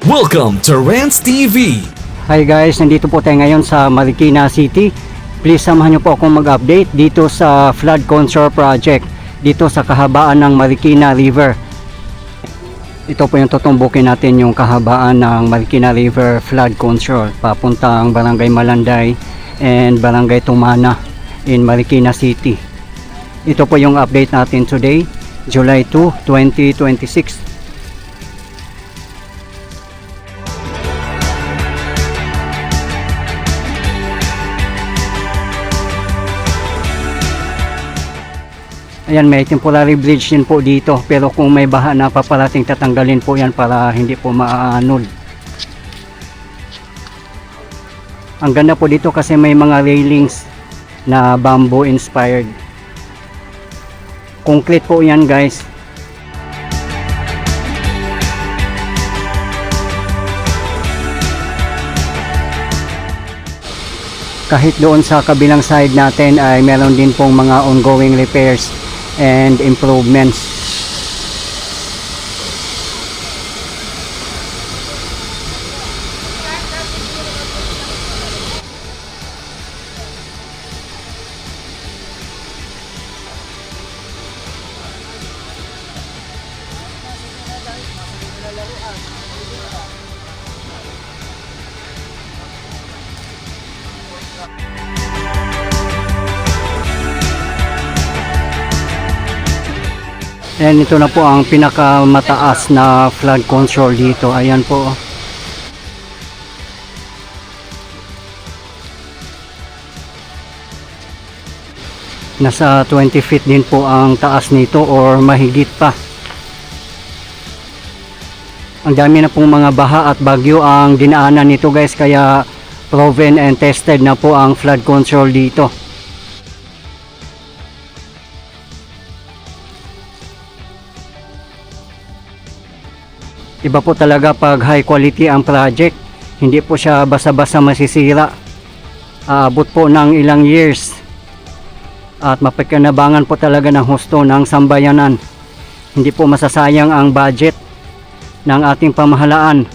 Welcome to Rants TV. Hi guys, nandito po tayo ngayon sa Marikina City. Please samahan niyo po akong mag-update dito sa flood control project dito sa kahabaan ng Marikina River. Ito po yung tutumbukin natin, yung kahabaan ng Marikina River flood control papuntang Barangay Malanday and Barangay Tumana in Marikina City. Ito po yung update natin today, July 2, 2026. Ayan, may temporary bridge din po dito, pero kung may baha na paparating, tatanggalin po yan para hindi po maanod. Ang ganda po dito kasi may mga railings na bamboo inspired. Concrete po yan guys. Kahit doon sa kabilang side natin ay meron din pong mga ongoing repairs and improvements. And ito na po ang pinakamataas na flood control dito. Ayan po. Nasa 20 feet din po ang taas nito or mahigit pa. Ang dami na pong mga baha at bagyo ang dinaanan nito guys, kaya proven and tested na po ang flood control dito. Iba po talaga pag high quality ang project. Hindi po siya basa-basa masisira. Aabot po ng ilang years. At mapagkanabangan po talaga ng husto ng sambayanan. Hindi po masasayang ang budget ng ating pamahalaan.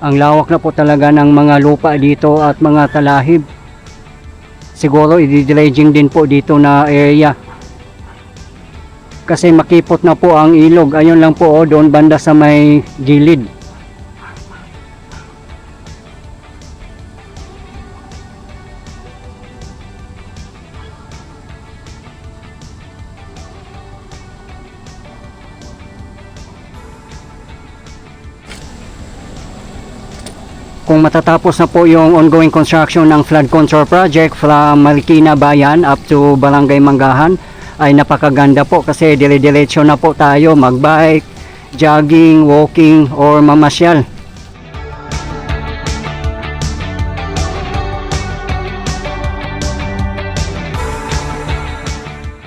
Ang lawak na po talaga ng mga lupa dito at mga talahib. Siguro i-dredging din po dito na area. Kasi makipot na po ang ilog. Ayun lang po doon banda sa may gilid. Kung matatapos na po yung ongoing construction ng flood control project from Marikina Bayan up to Barangay Manggahan, ay napakaganda po kasi dire-diretso na po tayo magbike, jogging, walking, or mamasyal.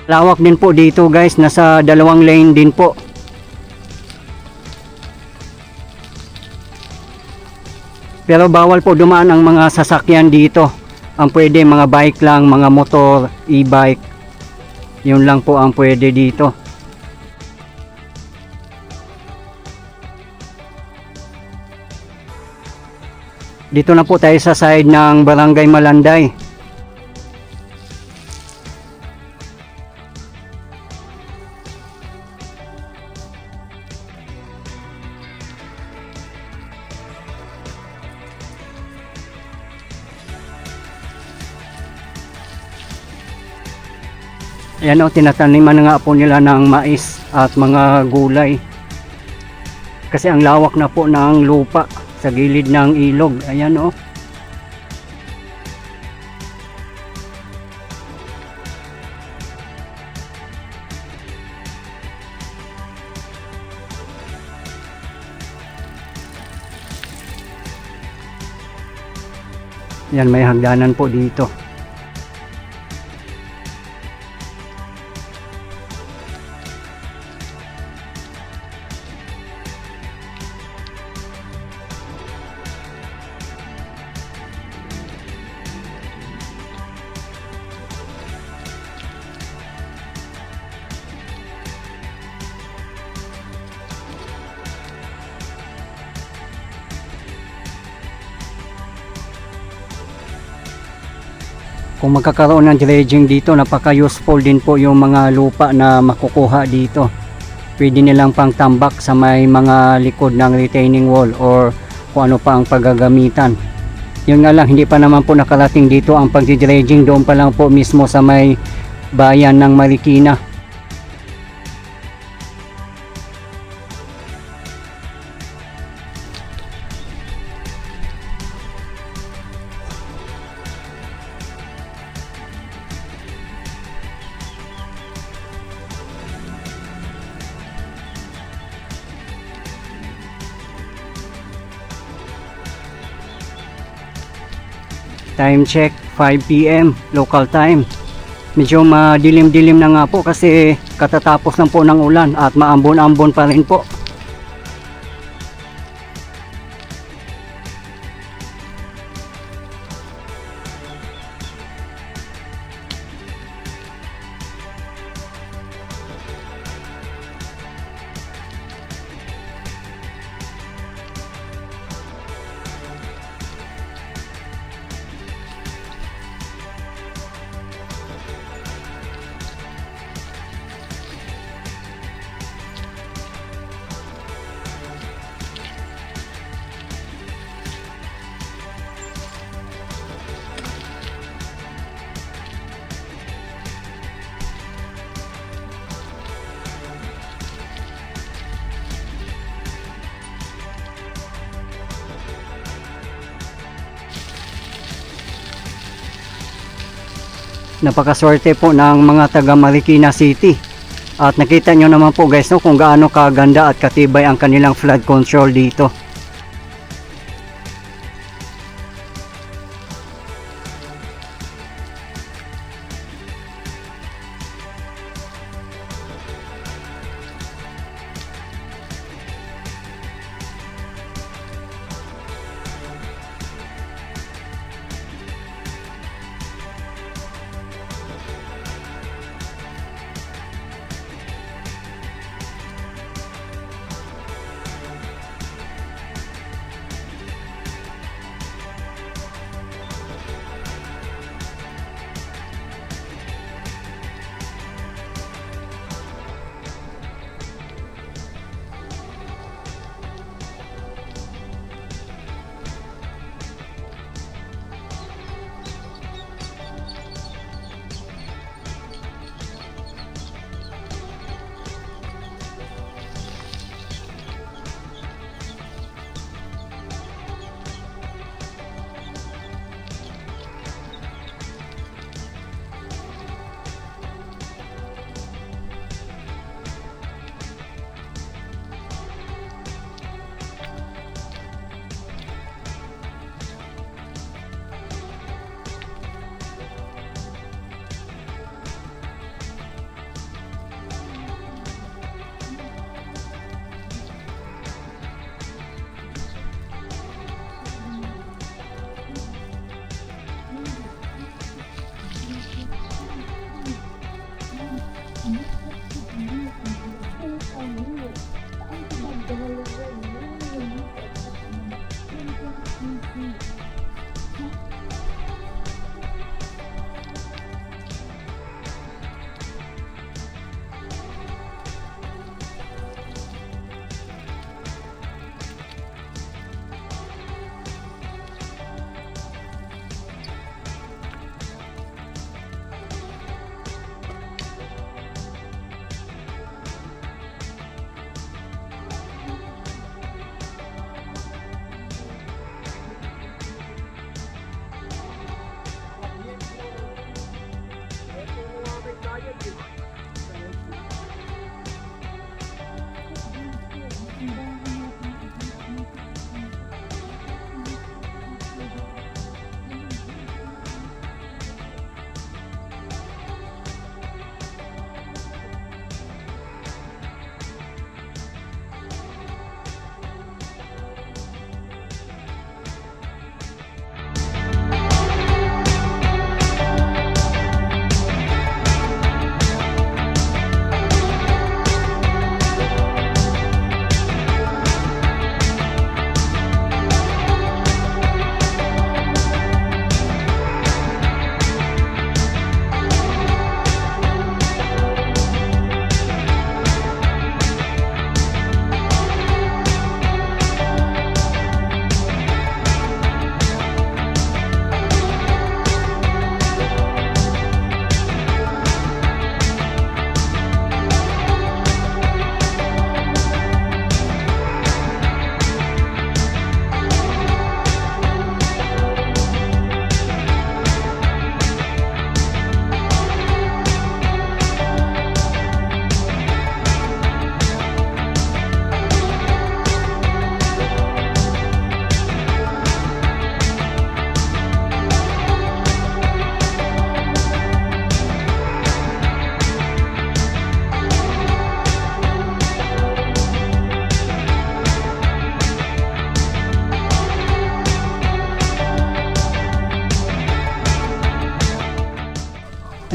Lawak din po dito guys, nasa 2 lane din po. Pero bawal po dumaan ang mga sasakyan dito. Ang pwede mga bike lang, mga motor, e-bike. Yun lang po ang pwede dito. Dito na po tayo sa side ng Barangay Malanday. Ayan o, tinataniman na nga po nila ng mais at mga gulay. Kasi ang lawak na po ng lupa sa gilid ng ilog. Ayan o. Yan, may hagdanan po dito. Kung magkakaroon ng dredging dito, napaka-useful din po yung mga lupa na makukuha dito. Pwede nilang pang tambak sa may mga likod ng retaining wall or kung ano pa ang paggagamitan. Yun nga lang, hindi pa naman po nakarating dito ang pag-dredging. Doon pa lang po mismo sa may bayan ng Marikina. Time check, 5 PM local time. Medyo madilim-dilim na nga po kasi katatapos lang po ng ulan at maambon-ambon pa rin po. Napakaswerte po ng mga taga Marikina City. At nakita nyo naman po guys, no, kung gaano kaganda at katibay ang kanilang flood control dito.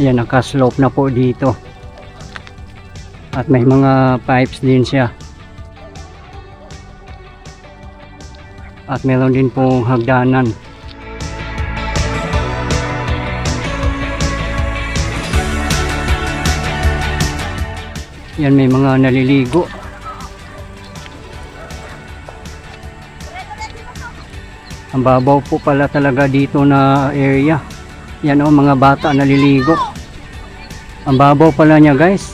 Yan, nakaslope na po dito. At may mga pipes din siya. At meron din pong hagdanan. Yan, may mga naliligo. Ang babaw po pala talaga dito na area. Yan o, mga bata naliligo. Ang babaw pala niya, guys.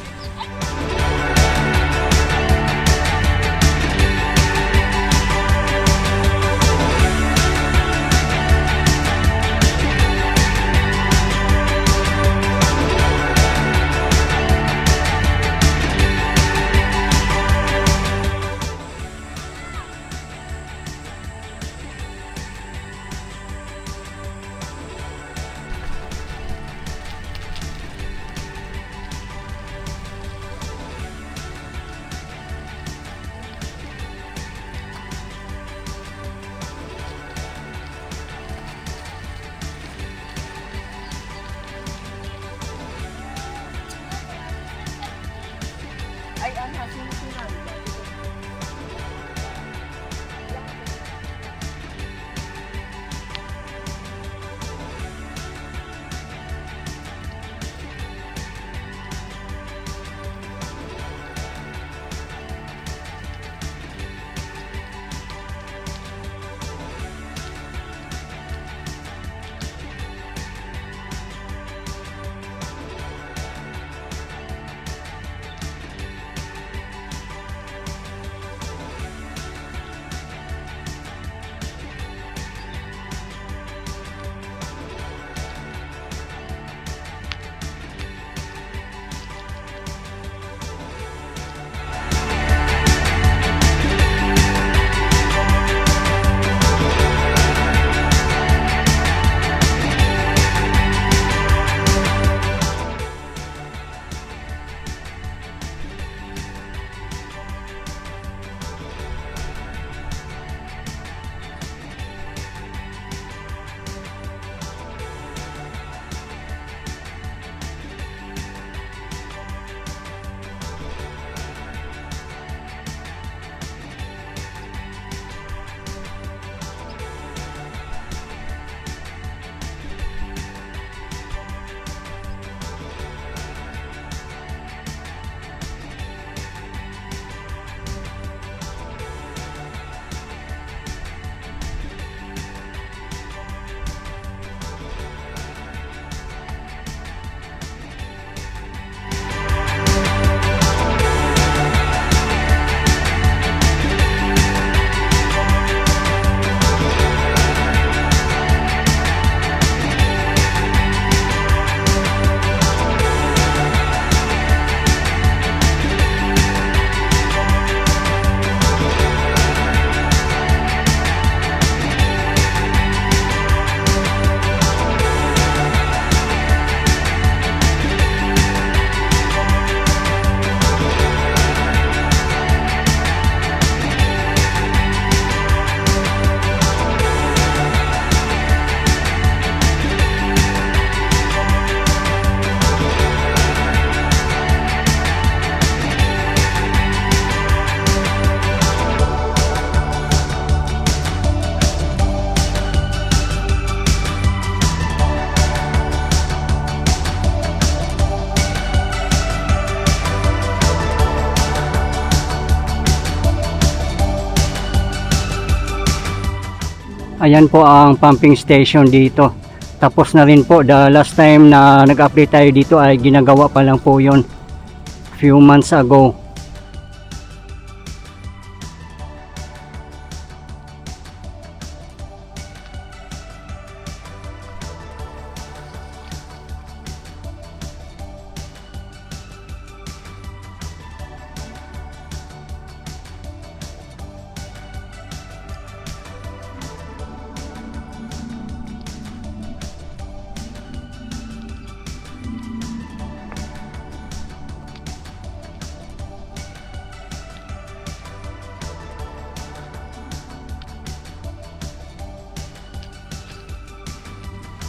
Ayan po ang pumping station dito. Tapos na rin po. The last time na nag-update tayo dito ay ginagawa pa lang po yon few months ago.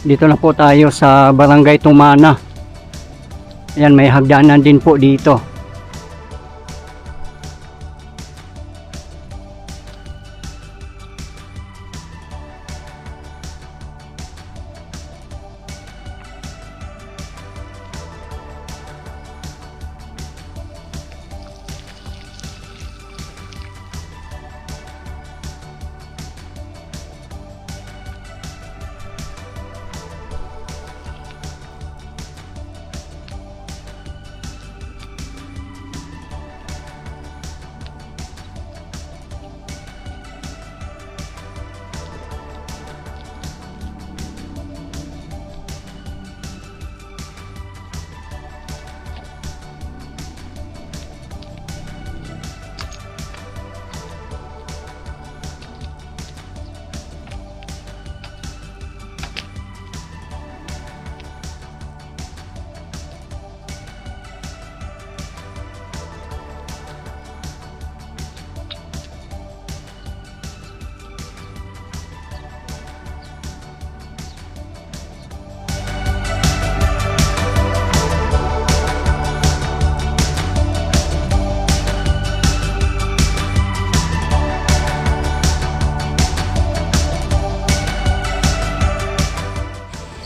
Dito na po tayo sa Barangay Tumana. Ayan, may hagdanan din po dito.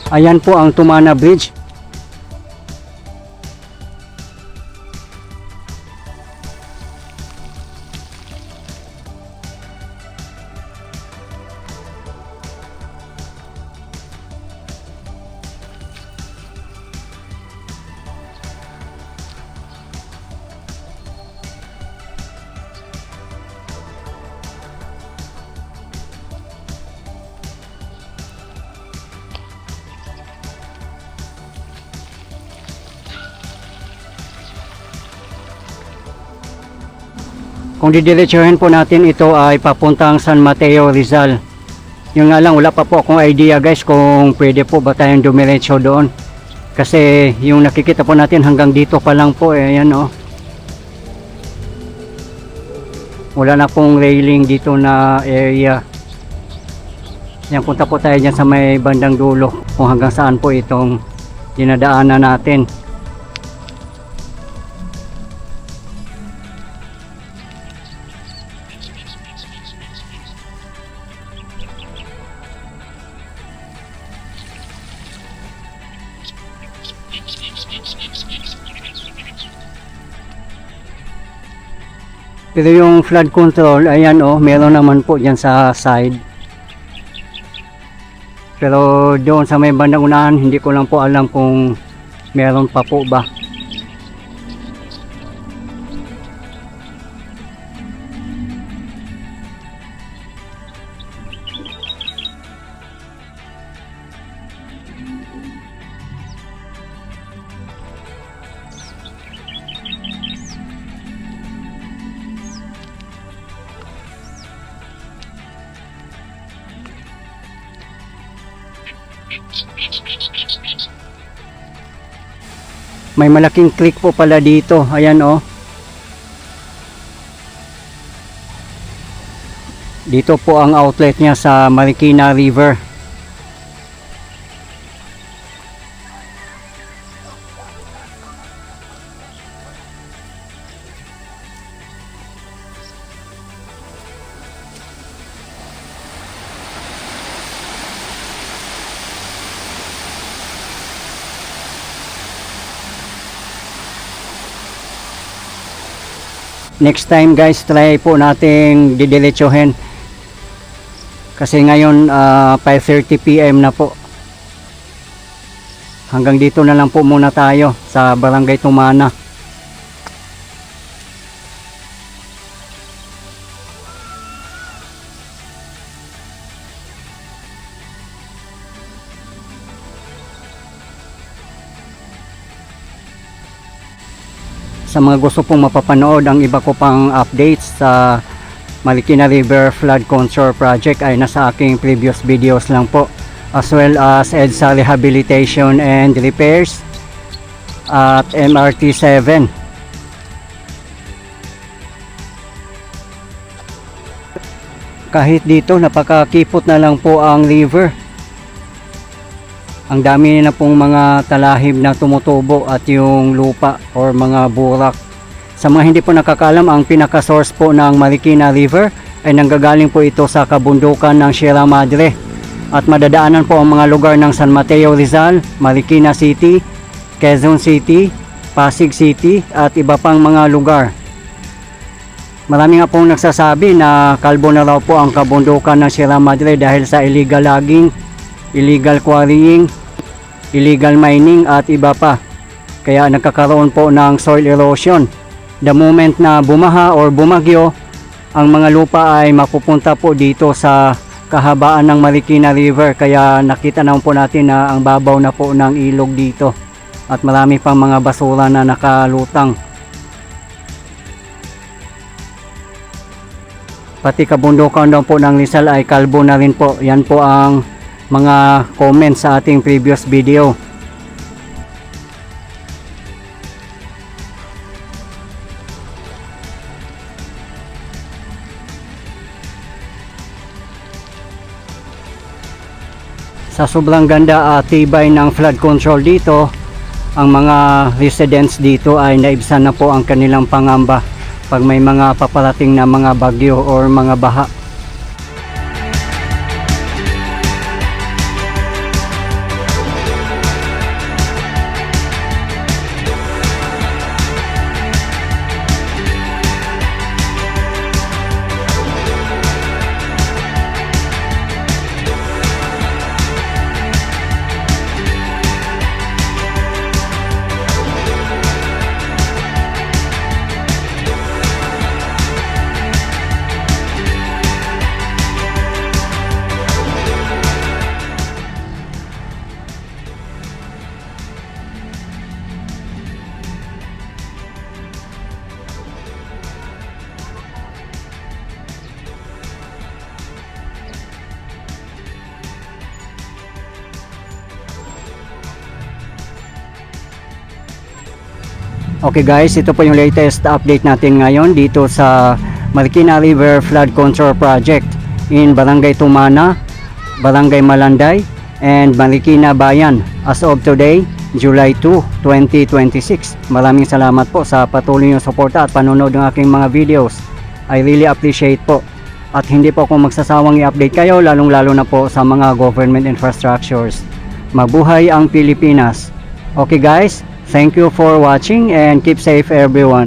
Ayan po ang Tumana Bridge. Kung didiretsuhin po natin, ito ay papuntang San Mateo, Rizal. Yung nga lang, wala pa po akong idea guys kung pwede po ba tayong dumiretso doon. Kasi yung nakikita po natin hanggang dito pa lang po eh, ayan oh. Wala na pong railing dito na area. Yan, punta po tayo dyan sa may bandang dulo kung hanggang saan po itong dinadaanan natin. Pero yung flood control, ayan oh, meron naman po dyan sa side. Pero doon sa may bandang unahan, hindi ko lang po alam kung meron pa po ba. May malaking creek po pala dito. Ayan oh. Dito po ang outlet niya sa Marikina River. Next time guys, try po nating didiretsuhin. Kasi ngayon 5:30 PM na po. Hanggang dito na lang po muna tayo sa Barangay Tumana. Sa mga gusto pong mapapanood ang iba ko pang updates sa Marikina River Flood Control Project ay nasa aking previous videos lang po, as well as EDSA Rehabilitation and Repairs at MRT 7. Kahit dito napakakipot na lang po ang river. Ang dami na pong mga talahib na tumutubo at yung lupa or mga burak. Sa mga hindi po nakakaalam, ang pinaka-source po ng Marikina River ay nanggagaling po ito sa kabundukan ng Sierra Madre. At madadaanan po ang mga lugar ng San Mateo Rizal, Marikina City, Quezon City, Pasig City at iba pang mga lugar. Marami nga pong nagsasabi na kalbo na raw po ang kabundukan ng Sierra Madre dahil sa illegal logging, illegal quarrying, illegal mining at iba pa. Kaya nagkakaroon po ng soil erosion. The moment na bumaha or bumagyo, ang mga lupa ay mapupunta po dito sa kahabaan ng Marikina River. Kaya nakita naman po natin na ang babaw na po ng ilog dito. At marami pang mga basura na nakalutang. Pati kabundukan daw po ng Rizal ay kalbo na rin po. Yan po ang mga comments sa ating previous video. Sa sobrang ganda at tibay ng flood control dito, ang mga residents dito ay naibsan na po ang kanilang pangamba pag may mga paparating na mga bagyo or mga baha. Okay guys, ito po yung latest update natin ngayon dito sa Marikina River Flood Control Project in Barangay Tumana, Barangay Malanday, and Marikina Bayan as of today, July 2, 2026. Maraming salamat po sa patuloy niyong suporta at panonood ng aking mga videos. I really appreciate po. At hindi po ako magsasawang i-update kayo, lalong lalo na po sa mga government infrastructures. Mabuhay ang Pilipinas! Okay guys, thank you for watching and keep safe everyone.